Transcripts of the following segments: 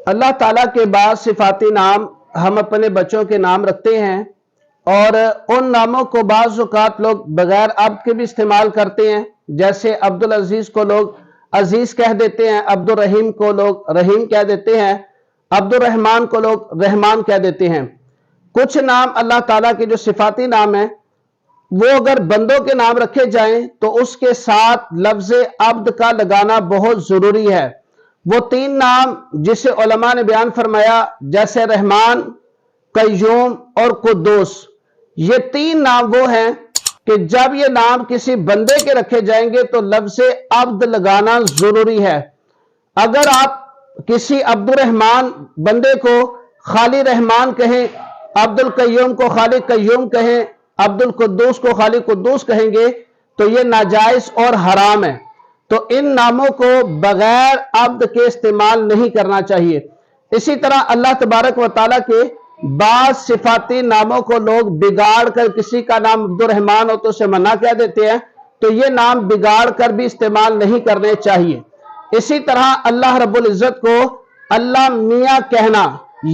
اللہ تعالیٰ کے بعد صفاتی نام ہم اپنے بچوں کے نام رکھتے ہیں، اور ان ناموں کو بعض اوقات لوگ بغیر عبد کے بھی استعمال کرتے ہیں، جیسے عبدالعزیز کو لوگ عزیز کہہ دیتے ہیں، عبد الرحیم کو لوگ رحیم کہہ دیتے ہیں، عبد الرحمن کو لوگ رحمان کہہ دیتے ہیں۔ کچھ نام اللہ تعالیٰ کے جو صفاتی نام ہیں وہ اگر بندوں کے نام رکھے جائیں تو اس کے ساتھ لفظ عبد کا لگانا بہت ضروری ہے۔ وہ 3 نام جسے علماء نے بیان فرمایا، جیسے رحمان، قیوم اور قدوس، یہ 3 نام وہ ہیں کہ جب یہ نام کسی بندے کے رکھے جائیں گے تو لفظ عبد لگانا ضروری ہے۔ اگر آپ کسی عبد الرحمن بندے کو خالی رحمان کہیں، عبد القیوم کو خالی قیوم کہیں، عبد القدوس کو خالی قدوس کہیں گے تو یہ ناجائز اور حرام ہے۔ تو ان ناموں کو بغیر عبد کے استعمال نہیں کرنا چاہیے۔ اسی طرح اللہ تبارک و تعالیٰ کے بعض صفاتی ناموں کو لوگ بگاڑ کر، کسی کا نام عبد الرحمن ہو تو اسے منع کہہ دیتے ہیں، تو یہ نام بگاڑ کر بھی استعمال نہیں کرنے چاہیے۔ اسی طرح اللہ رب العزت کو اللہ میاں کہنا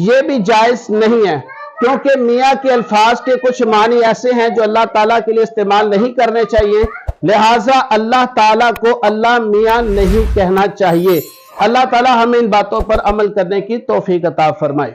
یہ بھی جائز نہیں ہے، کیونکہ میاں کے الفاظ کے کچھ معنی ایسے ہیں جو اللہ تعالیٰ کے لیے استعمال نہیں کرنے چاہیے، لہٰذا اللہ تعالیٰ کو اللہ میاں نہیں کہنا چاہیے۔ اللہ تعالیٰ ہمیں ان باتوں پر عمل کرنے کی توفیق عطا فرمائے۔